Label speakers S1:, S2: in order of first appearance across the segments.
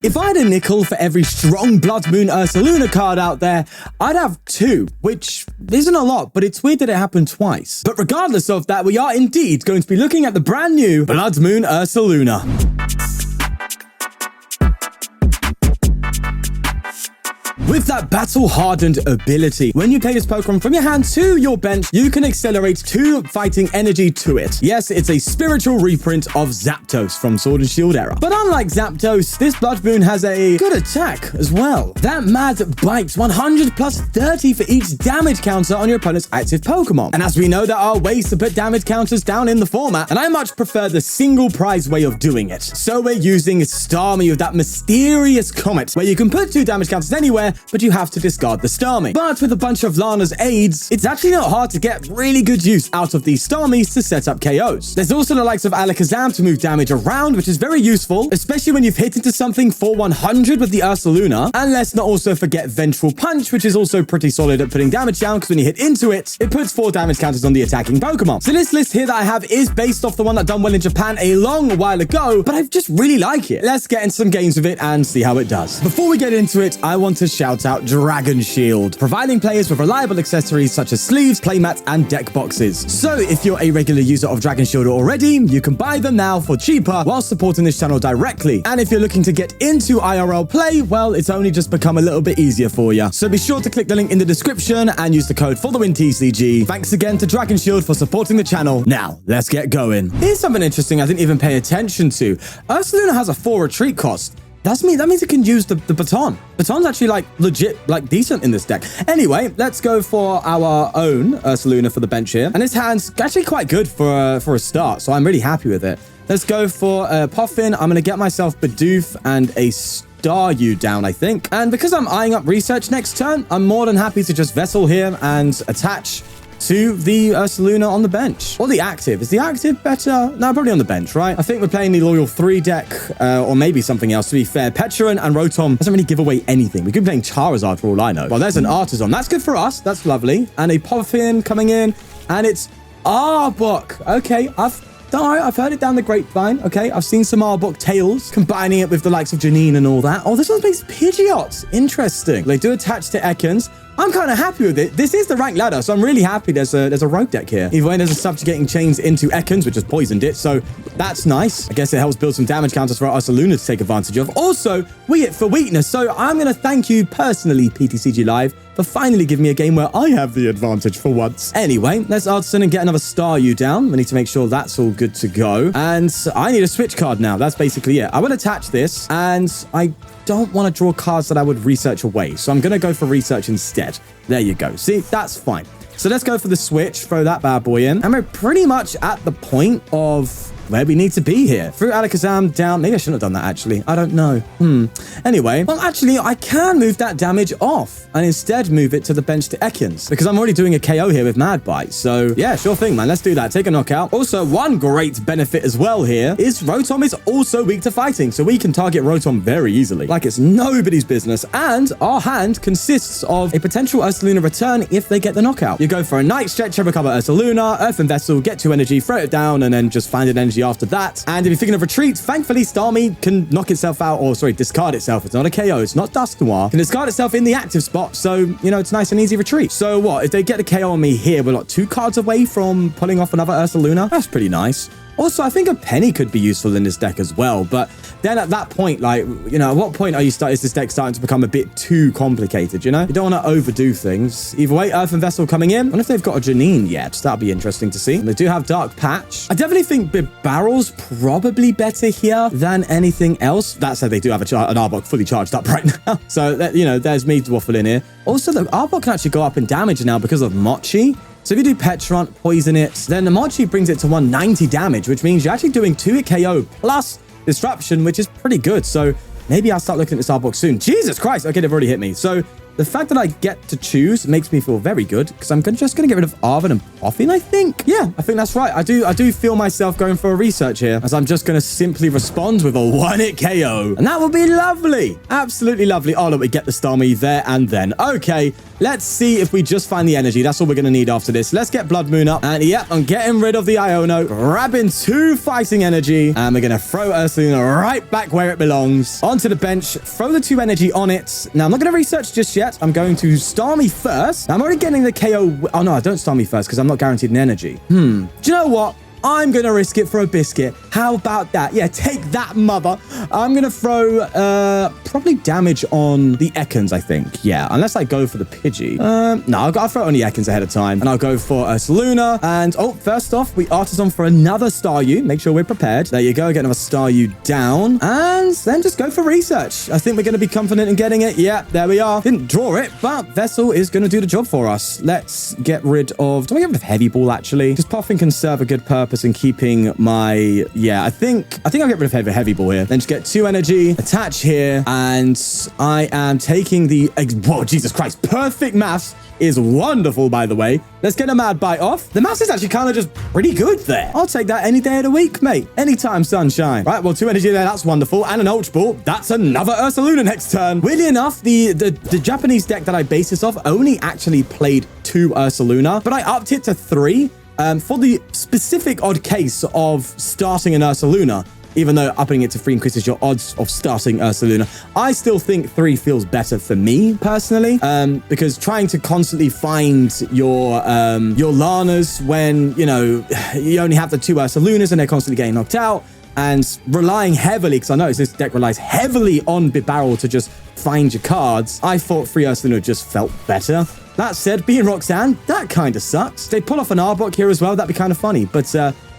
S1: If I had a nickel for every strong Bloodmoon Ursaluna card out there, I'd have 2, which isn't a lot, but it's weird that it happened twice. But regardless of that, we are indeed going to be looking at the brand new Bloodmoon Ursaluna. With that battle-hardened ability, when you play this Pokemon from your hand to your bench, you can accelerate 2 fighting energy to it. Yes, it's a spiritual reprint of Zapdos from Sword and Shield era. But unlike Zapdos, this Bloodmoon has a good attack as well. That mad bites 100 plus 30 for each damage counter on your opponent's active Pokemon. And as we know, there are ways to put damage counters down in the format, and I much prefer the single prize way of doing it. So we're using Starmie with that mysterious comet, where you can put 2 damage counters anywhere, but you have to discard the Starmie. But with a bunch of Lana's aids, it's actually not hard to get really good use out of these Starmies to set up KOs. There's also the likes of Alakazam to move damage around, which is very useful, especially when you've hit into something for 100 with the Ursaluna. And let's not also forget Vengeful Punch, which is also pretty solid at putting damage down, because when you hit into it, it puts 4 damage counters on the attacking Pokemon. So this list here that I have is based off the one that done well in Japan a long while ago, but I just really like it. Let's get into some games with it and see how it does. Before we get into it, I want to shout out Dragon Shield, providing players with reliable accessories such as sleeves, playmats, and deck boxes. So if you're a regular user of Dragon Shield already, you can buy them now for cheaper while supporting this channel directly. And if you're looking to get into IRL play, well, it's only just become a little bit easier for you. So be sure to click the link in the description and use the code for the win TCG. Thanks again to Dragon Shield for supporting the channel. Now, let's get going. Here's something interesting I didn't even pay attention to. Ursaluna has a 4 retreat cost. That means it can use the baton. Baton's actually like legit, like decent in this deck. Anyway, let's go for our own Ursaluna for the bench here. And this hand's actually quite good for a start, so I'm really happy with it. Let's go for Poffin. I'm going to get myself Bidoof and a Staryu down, I think. And because I'm eyeing up research next turn, I'm more than happy to just Vessel here and attach to the Ursaluna on the bench. Or the active. Is the active better? No, probably on the bench, right? I think we're playing the Loyal 3 deck, or maybe something else, to be fair. Pecharon and Rotom doesn't really give away anything. We could be playing Charizard for all I know. Well, there's an Artisan. That's good for us. That's lovely. And a Poffin coming in. And it's Arbok. Okay, I've heard it down the grapevine. Okay, I've seen some Arbok tales, combining it with the likes of Janine and all that. Oh, this one makes Pidgeot. Interesting. They do attach to Ekans. I'm kind of happy with it. This is the ranked ladder, so I'm really happy there's a rogue deck here. Either way, there's a subjugating chains into Ekans, which has poisoned it, so that's nice. I guess it helps build some damage counters for our Ursaluna to take advantage of. Also, we hit for weakness, so I'm going to thank you personally, ptcglive, for finally giving me a game where I have the advantage for once. Anyway, let's Artisan and get another Staryu down. We need to make sure that's all good to go. And I need a switch card now. That's basically it. I will attach this, and I don't want to draw cards that I would research away. So I'm going to go for research instead. There you go. See, that's fine. So let's go for the switch, throw that bad boy in. And we're pretty much at the point of where we need to be here. Through Alakazam down. Maybe I shouldn't have done that, actually. I don't know. Anyway, well, actually, I can move that damage off and instead move it to the bench to Ekans, because I'm already doing a KO here with Mad Bite. So yeah, sure thing, man. Let's do that. Take a knockout. Also, one great benefit as well here is Rotom is also weak to fighting, so we can target Rotom very easily, like it's nobody's business. And our hand consists of a potential Ursaluna return if they get the knockout. You go for a Night Stretcher, recover Ursaluna, Earthen Vessel, get 2 energy, throw it down, and then just find an energy after that. And if you're thinking of retreat, thankfully Starmie can knock itself out, or sorry, discard itself. It's not a KO, it's not Dust Noir. It can discard itself in the active spot, so you know, it's nice and easy retreat. So what, if they get a KO on me here, we're like 2 cards away from pulling off another Ursaluna. That's pretty nice. Also, I think a penny could be useful in this deck as well, but then at that point, like, you know, at what point is this deck starting to become a bit too complicated, you know? You don't want to overdo things. Either way, Earthen Vessel coming in. I wonder if they've got a Janine yet. That'd be interesting to see. And they do have Dark Patch. I definitely think Bibarel's probably better here than anything else. That said, they do have an Arbok fully charged up right now. So, you know, there's me waffling here. Also, the Arbok can actually go up in damage now because of Mochi. So if you do Pecharon, poison it, then the Mochi brings it to 190 damage, which means you're actually doing 2 hit KO plus Disruption, which is pretty good. So maybe I'll start looking at this Arbok soon. Jesus Christ. Okay, they've already hit me. So the fact that I get to choose makes me feel very good because I'm just going to get rid of Arven and Poffin, I think. Yeah, I think that's right. I do feel myself going for a research here as I'm just going to simply respond with a 1-hit KO. And that would be lovely. Absolutely lovely. Oh, look, we get the Starmie there and then. Okay, let's see if we just find the energy. That's all we're going to need after this. Let's get Bloodmoon up. And yep, I'm getting rid of the Iono, grabbing 2 fighting energy. And we're going to throw Ursaluna right back where it belongs. Onto the bench, throw the 2 energy on it. Now, I'm not going to research just yet. I'm going to Starmie first. Now, I'm already getting the KO. Oh, no, I don't Starmie first because I'm not guaranteed an energy. Do you know what? I'm going to risk it for a biscuit. How about that? Yeah, take that, mother. I'm going to throw probably damage on the Ekans, I think. Yeah, unless I go for the Pidgey. No, I'll throw it on the Ekans ahead of time. And I'll go for Ursaluna. And, oh, first off, we Artisan for another Staryu. Make sure we're prepared. There you go. Get another Staryu down. And then just go for research. I think we're going to be confident in getting it. Yeah, there we are. Didn't draw it, but Vessel is going to do the job for us. Let's get rid of... Do I get rid of Heavy Ball, actually? Because Poffin can serve a good purpose in keeping my... Yeah, I think I'll get rid of Heavy Ball here. Then just get 2 energy, attach here, and I am taking the... Whoa, Jesus Christ. Perfect maths is wonderful, by the way. Let's get a Mad Bite off. The maths is actually kind of just pretty good there. I'll take that any day of the week, mate. Anytime, sunshine. Right, well, 2 energy there. That's wonderful. And an Ultra Ball. That's another Ursaluna next turn. Weirdly enough, the Japanese deck that I base this off only actually played 2 Ursaluna, but I upped it to 3 for the specific odd case of starting an Ursaluna. Even though upping it to 3 increases your odds of starting Ursaluna, I still think 3 feels better for me personally, because trying to constantly find your Lanas when, you know, you only have the 2 Ursalunas and they're constantly getting knocked out, and relying heavily, because I noticed this deck relies heavily on Bibarel to just find your cards, I thought 3 Ursaluna just felt better. That said, being Roxanne, that kind of sucks. They pull off an Arbok here as well, that'd be kind of funny, but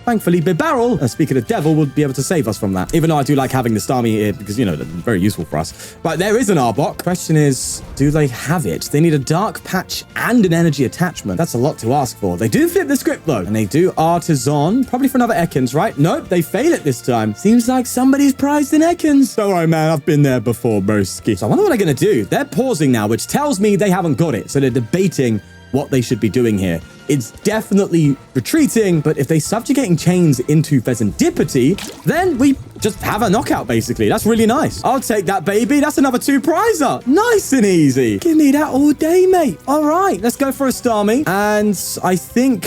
S1: thankfully, Bibarel, speaking of Devil, would be able to save us from that. Even though I do like having the Starmie here because, you know, they're very useful for us. But there is an Arbok. Question is, do they have it? They need a Dark Patch and an Energy Attachment. That's a lot to ask for. They do flip the script, though. And they do Artisan, probably for another Ekans, right? Nope, they fail it this time. Seems like somebody's prized an Ekans. Don't worry, man. I've been there before, broski. So I wonder what they're going to do. They're pausing now, which tells me they haven't got it. So they're debating what they should be doing here. It's definitely retreating, but if they subjugating chains into Pheasantipity, then we just have a knockout, basically. That's really nice. I'll take that, baby. That's another 2 prizer. Nice and easy. Give me that all day, mate. All right, let's go for a Starmie. And I think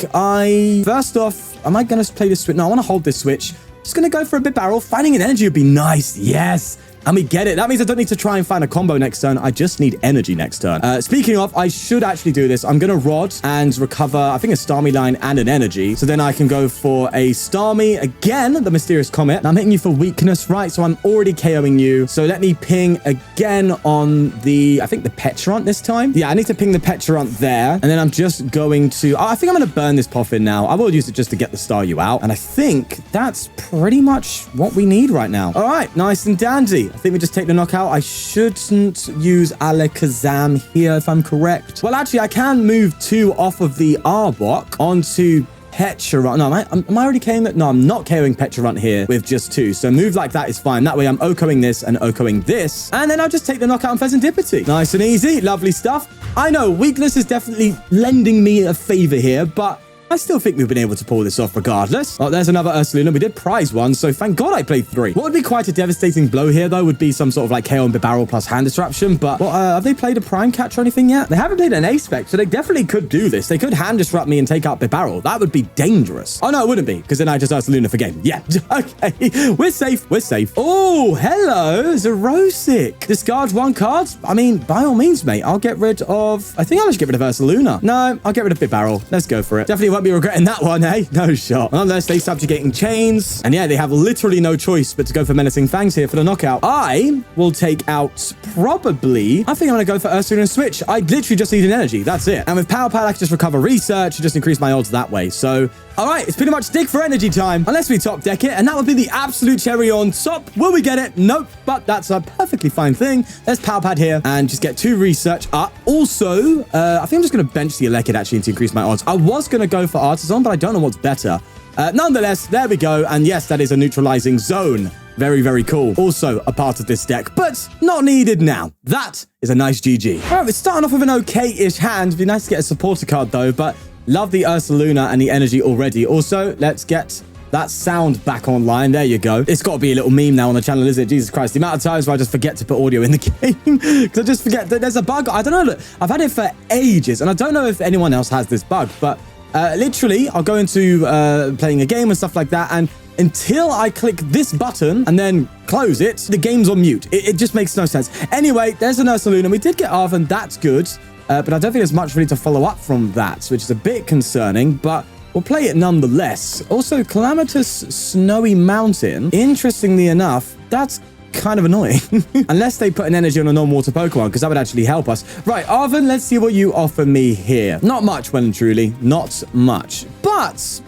S1: first off, am I going to play this switch? No, I want to hold this switch. Just going to go for a Bibarel. Finding an energy would be nice. Yes. And we get it. That means I don't need to try and find a combo next turn. I just need energy next turn. Speaking of, I should actually do this. I'm going to Rod and recover, I think, a Starmie line and an energy. So then I can go for a Starmie again, the Mysterious Comet. Now I'm hitting you for weakness, right? So I'm already KOing you. So let me ping again on the, I think, the Petrant this time. Yeah, I need to ping the Petrant there. And then I'm just going to, I think I'm going to burn this Poffin now. I will use it just to get the Staryu out. And I think that's pretty much what we need right now. All right, nice and dandy. I think we just take the knockout. I shouldn't use Alakazam here, if I'm correct. Well, actually, I can move 2 off of the Arbok onto Petrant. No, am I already KOing that? No, I'm not KOing Petrant here with just 2. So move like that is fine. That way I'm OHKOing this and OHKOing this. And then I'll just take the knockout on Pheasantipity. Nice and easy. Lovely stuff. I know weakness is definitely lending me a favor here, but I still think we've been able to pull this off regardless. Oh, there's another Ursaluna. We did prize 1, so thank God I played 3. What would be quite a devastating blow here, though, would be some sort of like KO on Bibarel plus hand disruption. But have they played a Prime Catch or anything yet? They haven't played an A-Spec, so they definitely could do this. They could hand disrupt me and take out Bibarel. That would be dangerous. Oh, no, it wouldn't be, because then I just Ursaluna for game. Yeah, okay. We're safe. We're safe. Oh, hello, Zerosic. Discard 1 card? I mean, by all means, mate. I'll get rid of... I think I'll just get rid of Ursaluna. No, I'll get rid of Bibarel. Let's go for it. Definitely won't be regretting that one, eh? No shot. Unless they subjugating chains. And yeah, they have literally no choice but to go for Menacing Fangs here for the knockout. I will take out probably... I think I'm going to go for Ursaluna and Switch. I literally just need an energy. That's it. And with Pal Pad, I can just recover research and just increase my odds that way. So... all right, it's pretty much dig for energy time, unless we top deck it, and that would be the absolute cherry on top. Will we get it? Nope, but that's a perfectly fine thing. Let's Pal Pad here and just get 2 research up. Also, I think I'm just going to bench the Elekid actually to increase my odds. I was going to go for Artisan, but I don't know what's better. Nonetheless, there we go. And yes, that is a neutralizing zone Very, very cool. Also a part of this deck, but not needed now. That is a nice GG. All right, we're starting off with an okay-ish hand. It'd be nice to get a supporter card, though, but love the Ursaluna and the energy already. Also, let's get that sound back online. There you go. It's got to be a little meme now on the channel, isn't it? Jesus Christ. The amount of times where I just forget to put audio in the game. Because I just forget that there's a bug. I don't know. Look, I've had it for ages, and I don't know if anyone else has this bug, but literally, I'll go into playing a game and stuff like that, and until I click this button and then close it, the game's on mute. It just makes no sense. Anyway, there's an Ursaluna. We did get Arven. That's good. But I don't think there's much really to follow up from that, which is a bit concerning, but we'll play it nonetheless. Also, Calamitous Snowy Mountain. Interestingly enough, that's kind of annoying. Unless they put an energy on a non-water Pokemon, because that would actually help us. Right, Arven, let's see what you offer me here. Not much, well and truly. Not much. But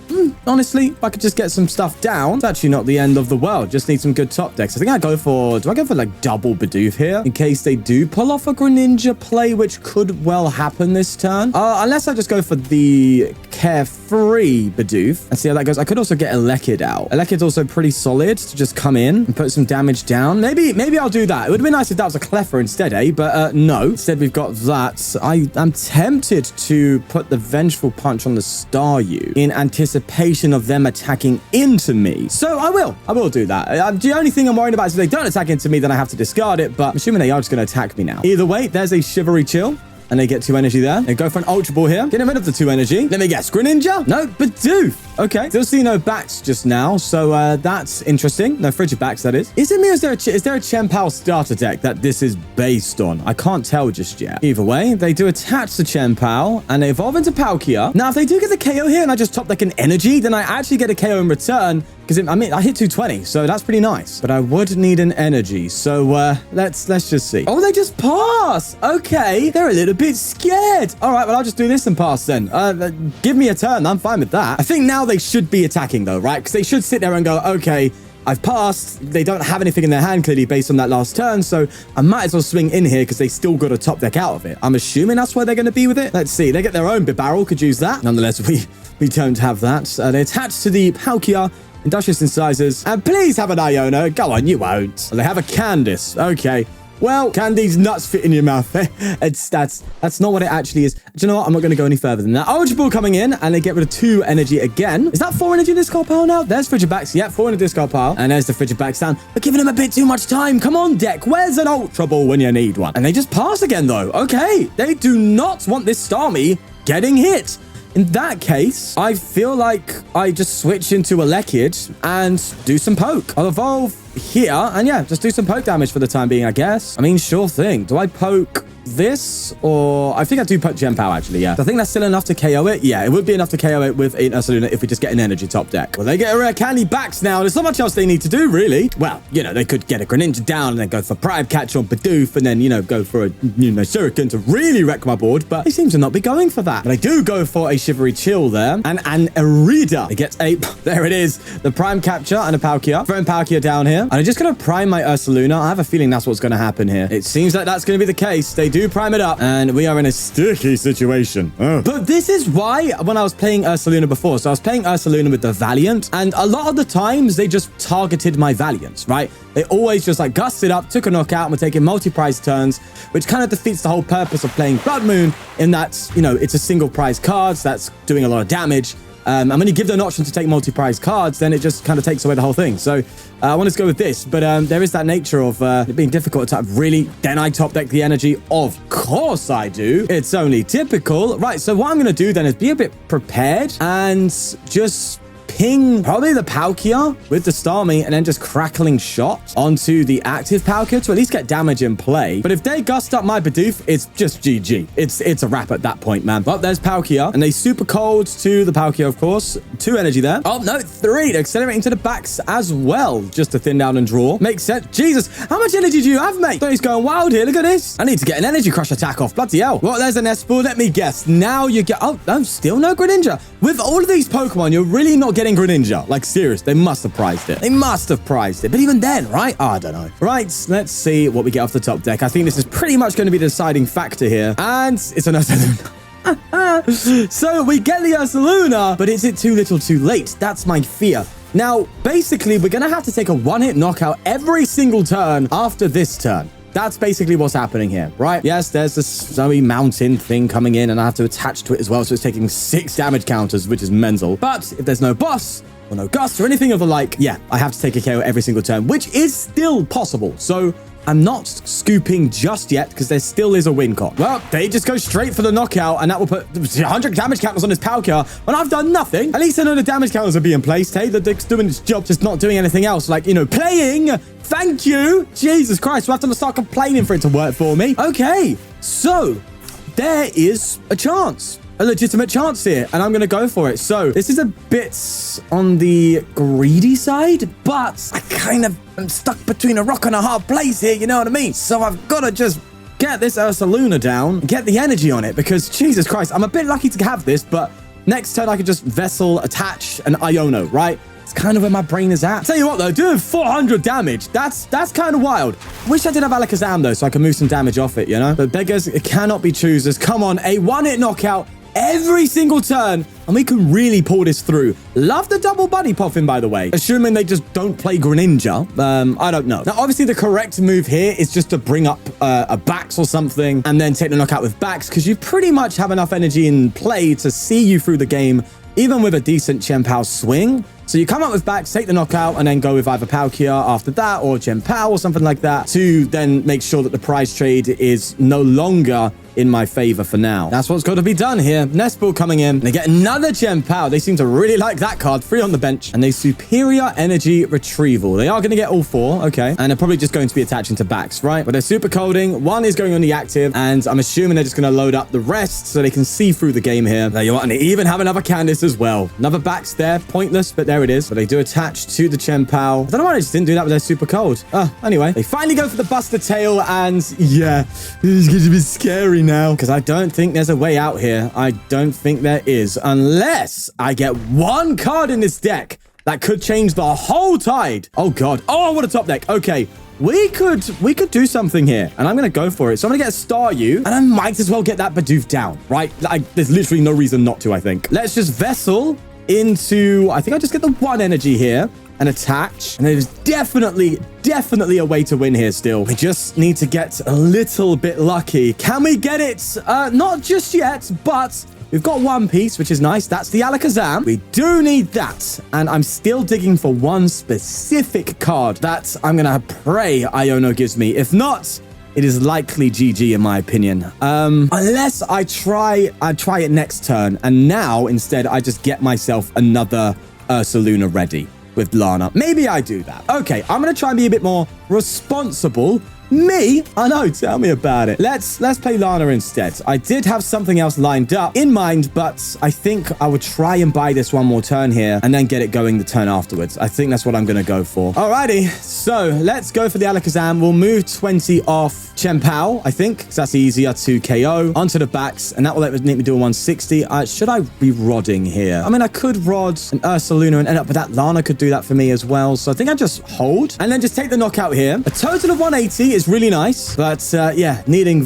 S1: honestly, if I could just get some stuff down, it's actually not the end of the world. Just need some good top decks. I think I go for... Do I go for, like, double Bidoof here? In case they do pull off a Greninja play, which could well happen this turn. Unless I just go for the carefree Bidoof and see how that goes. I could also get Elekid out. Elekid's also pretty solid to just come in and put some damage down. Maybe I'll do that. It would have been nice if that was a Cleffa instead, eh? But no. Instead, we've got that. I'm tempted to put the Vengeful Punch on the Staryu in anticipation of them attacking into me. So I will do that. The only thing I'm worried about is if they don't attack into me, then I have to discard it. But I'm assuming they are just going to attack me now. Either way, there's a Shivery Chill. And they get 2 energy there. They go for an Ultra Ball here. Getting rid of the 2 energy. Let me guess. Greninja? No, Bidoof. Okay. Still see no backs just now. So that's interesting. No frigid backs, that is. Is it me or is there a Chien-Pao starter deck that this is based on? I can't tell just yet. Either way, they do attach the Chien-Pao and they evolve into Palkia. Now, if they do get the KO here and I just top deck an energy, then I actually get a KO in return. Because, I mean, I hit 220, so that's pretty nice. But I would need an energy, so let's just see. Oh, they just pass! Okay, they're a little bit scared. All right, well, I'll just do this and pass then. Give me a turn. I'm fine with that. I think now they should be attacking, though, right? Because they should sit there and go, okay, I've passed. They don't have anything in their hand, clearly, based on that last turn, so I might as well swing in here because they still got a top deck out of it. I'm assuming that's where they're going to be with it. Let's see. They get their own Bibarel. Could use that. Nonetheless, we don't have that. They attach to the Palkia. Industrious Incisors. And please have an Iono. Go on, you won't. They have a Candice. Okay. Well, candy's nuts fit in your mouth. That's not what it actually is. Do you know what? I'm not going to go any further than that. Ultra Ball coming in, and they get rid of 2 energy again. Is that 4 energy discard pile now? There's Frigid Backs. Yep, 4 in the discard pile. And there's the Frigid Backs down. We're giving them a bit too much time. Come on, deck. Where's an Ultra Ball when you need one? And they just pass again, though. Okay. They do not want this Starmie getting hit. In that case, I feel like I just switch into Elekid and do some poke. I'll evolve here and yeah, just do some poke damage for the time being, I guess. I mean, sure thing. Do I poke this or I think I do poke Chien-Pao actually, yeah. I think that's still enough to KO it. Yeah, it would be enough to KO it with an Ursaluna if we just get an energy top deck. Well, they get a rare candy backs now. There's not much else they need to do, really. Well, you know, they could get a Greninja down and then go for Prime Catch on Bidoof and then, you know, go for a, Shuriken to really wreck my board, but they seem to not be going for that. But I do go for a Shivery Chill there and an Arida. It gets 8. There it is. The Prime Capture and a Palkia. Throwing Palkia down here. And I'm just going to prime my Ursaluna. I have a feeling that's what's going to happen here. It seems like that's going to be the case. They do prime it up and we are in a sticky situation. But this is why when I was playing Ursaluna before, so I was playing Ursaluna with the Valiant and a lot of the times they just targeted my Valiants, right? They always just like gusted up, took a knockout and were taking multi-prize turns, which kind of defeats the whole purpose of playing Bloodmoon in that, you know, it's a single prize cards that's doing a lot of damage. And when you give them an option to take multi-prize cards, then it just kind of takes away the whole thing. So I want to go with this, but there is that nature of it being difficult to type. Really? Then I top deck the energy? Of course I do. It's only typical. Right, so what I'm going to do then is be a bit prepared and just ping probably the Palkia with the Starmie and then just crackling shot onto the active Palkia to at least get damage in play. But if they gust up my Bidoof, it's just GG. It's a wrap at that point, man. Well, there's Palkia and they super cold to the Palkia, of course. 2 energy there. Oh, no, 3. They're accelerating to the backs as well, just to thin down and draw. Makes sense. Jesus, how much energy do you have, mate? He's going wild here. Look at this. I need to get an Energy Crush attack off. Bloody hell. Well, there's a Nest Ball. Let me guess. Now you get... Oh, no, still no Greninja. With all of these Pokemon, you're really not getting Greninja. Like, serious, they must have prized it. They must have prized it. But even then, right? Oh, I don't know. Right, let's see what we get off the top deck. I think this is pretty much going to be the deciding factor here. And it's an Ursaluna. So we get the Ursaluna, but is it too little too late? That's my fear. Now, basically, we're going to have to take a one-hit knockout every single turn after this turn. That's basically what's happening here, right? Yes, there's this snowy mountain thing coming in, and I have to attach to it as well, so it's taking 6 damage counters, which is mental. But if there's no boss or no gust or anything of the like, yeah, I have to take a KO every single turn, which is still possible. So I'm not scooping just yet because there still is a win con. Well, they just go straight for the knockout, and that will put 100 damage counters on his Pal Pad. When I've done nothing, at least I know the damage counters are being placed. Hey, the dick's doing its job, just not doing anything else. Like, you know, playing. Thank you. Jesus Christ. We'll have to start complaining for it to work for me. Okay, so there is a chance. A legitimate chance here, and I'm going to go for it. So this is a bit on the greedy side, but I kind of am stuck between a rock and a hard place here, you know what I mean? So I've got to just get this Ursaluna down, get the energy on it, because Jesus Christ, I'm a bit lucky to have this, but next turn I could just Vessel, attach, and Iono, right? It's kind of where my brain is at. Tell you what, though, doing 400 damage, that's kind of wild. Wish I did have Alakazam, though, so I can move some damage off it, you know? But beggars cannot be choosers. Come on, a one-hit knockout every single turn, and we can really pull this through. Love the double Buddy Poffin, by the way. Assuming they just don't play Greninja. I don't know. Now, obviously, the correct move here is just to bring up a Bax or something and then take the knockout with Bax, because you pretty much have enough energy in play to see you through the game, even with a decent Chien-Pao swing. So you come up with Bax, take the knockout, and then go with either Palkia after that or Chien-Pao or something like that to then make sure that the prize trade is no longer in my favor for now. That's what's got to be done here. Nest Ball coming in. They get another Chien-Pao. They seem to really like that card. 3 on the bench. And a Superior Energy Retrieval. They are going to get all 4. Okay. And they're probably just going to be attaching to Bax, right? But they're super colding. 1 is going on the active. And I'm assuming they're just going to load up the rest so they can see through the game here. There you are. And they even have another Candice as well. Another Bax there. Pointless, but there it is. But they do attach to the Chien-Pao. I don't know why they just didn't do that with their super cold. Anyway. They finally go for the Buster Tail. And yeah, it's going to be scary now. Because I don't think there's a way out here. I don't think there is. Unless I get 1 card in this deck that could change the whole tide. Oh, God. Oh, what a top deck. Okay. We could do something here. And I'm going to go for it. So I'm going to get a Staryu. And I might as well get that Bidoof down, right? Like, there's literally no reason not to, I think. Let's just Vessel into... I think I just get the 1 energy here. And attach. And there's definitely a way to win here still. We just need to get a little bit lucky. Can we get it? Not just yet, but we've got 1 piece, which is nice. That's the Alakazam. We do need that. And I'm still digging for 1 specific card that I'm going to pray Iono gives me. If not, it is likely GG in my opinion. Unless I try it next turn. And now, instead, I just get myself another Ursaluna ready with Lana. Maybe I do that. Okay, I'm going to try and be a bit more responsible. Me? I know, tell me about it. Let's play Lana instead. I did have something else lined up in mind, but I think I would try and buy this 1 more turn here and then get it going the turn afterwards. I think that's what I'm going to go for. Alrighty, so let's go for the Alakazam. We'll move 20 off Chien-Pao, I think, because that's easier to KO. Onto the backs, and that will let me do a 160. Should I be rodding here? I mean, I could rod an Ursaluna and end up with that. Lana could do that for me as well. So I think I just hold and then just take the knockout here. A total of 180 is really nice, but yeah, needing a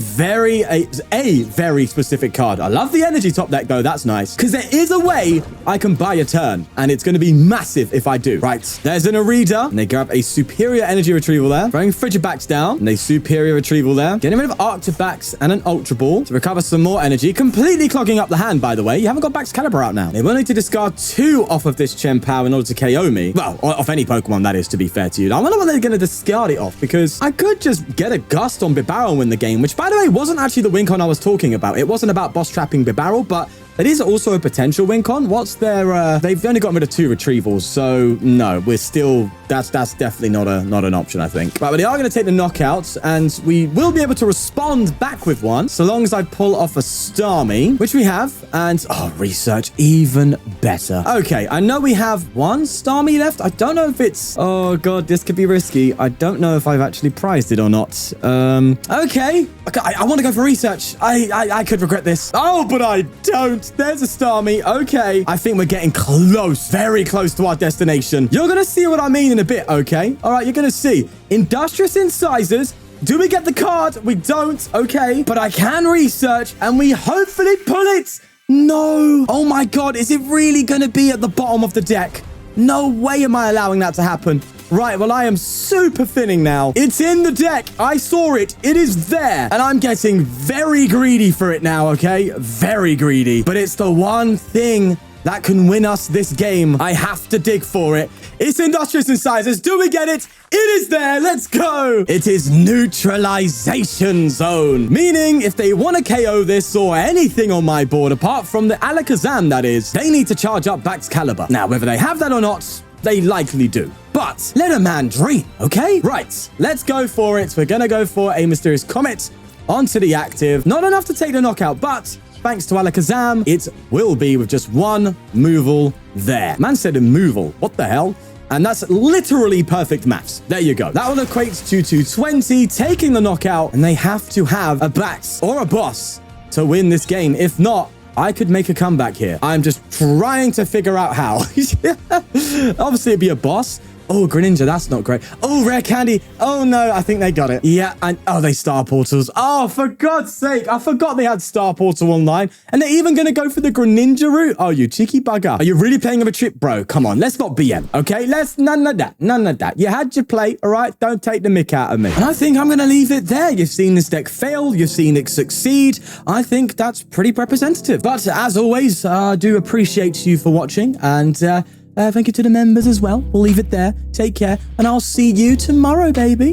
S1: very specific card. I love the energy top deck though. That's nice because there is a way I can buy a turn, and it's going to be massive if I do. Right, there's an Arida, and they grab a Superior Energy Retrieval there, throwing Frigibax down, and a Superior Retrieval there, getting rid of Arctibax and an Ultra Ball to recover some more energy, completely clogging up the hand. By the way, you haven't got Bax Caliber out now. They will need to discard 2 off of this Chien-Pao in order to KO me. Well, off any Pokemon, that is, to be fair to you. I wonder what they're going to discard it off, because I could just get a Gust on Bibarel and win the game, which, by the way, wasn't actually the win con I was talking about. It wasn't about boss trapping Bibarel, but it is also a potential win con. What's their... they've only gotten rid of 2 retrievals, so no, we're still... That's definitely not an option, I think. Right, but they are going to take the knockouts, and we will be able to respond back with 1, so long as I pull off a Starmie, which we have, and... Oh, research, even better. Okay, I know we have 1 Starmie left. I don't know if it's... Oh, God, this could be risky. I don't know if I've actually prized it or not. Okay. I want to go for research. I could regret this. Oh, but I don't. There's a Starmie. Okay. I think we're getting close, very close to our destination. You're going to see what I mean in a bit, okay? All right, you're going to see. Industrious Incisors. Do we get the card? We don't. Okay. But I can research, and we hopefully pull it. No. Oh, my God. Is it really going to be at the bottom of the deck? No way am I allowing that to happen. Right, well, I am super thinning now. It's in the deck. I saw it. It is there. And I'm getting very greedy for it now, okay? Very greedy. But it's the one thing that can win us this game. I have to dig for it. It's Industrious Incisors. Do we get it? It is there. Let's go. It is Neutralization Zone. Meaning, if they want to KO this or anything on my board, apart from the Alakazam, that is, they need to charge up Back's Caliber. Now, whether they have that or not, they likely do. But let a man dream, okay? Right, let's go for it. We're going to go for a Mysterious Comet onto the active. Not enough to take the knockout, but thanks to Alakazam, it will be with just one Mooval there. Man said a Mooval. What the hell? And that's literally perfect maths. There you go. That will equate to 220, taking the knockout. And they have to have a Bax or a boss to win this game. If not, I could make a comeback here. I'm just trying to figure out how. Obviously, it'd be a boss. Oh, Greninja, that's not great. Oh, Rare Candy. Oh, no, I think they got it. Yeah, and oh, they Star Portals. Oh, for God's sake. I forgot they had Star Portal online. And they're even going to go for the Greninja route? Oh, you cheeky bugger. Are you really playing of a trip, bro? Come on, let's not BM, okay? None of that. None of that. You had your play, all right? Don't take the mick out of me. And I think I'm going to leave it there. You've seen this deck fail. You've seen it succeed. I think that's pretty representative. But as always, I do appreciate you for watching. And thank you to the members as well. We'll leave it there. Take care. And I'll see you tomorrow, baby.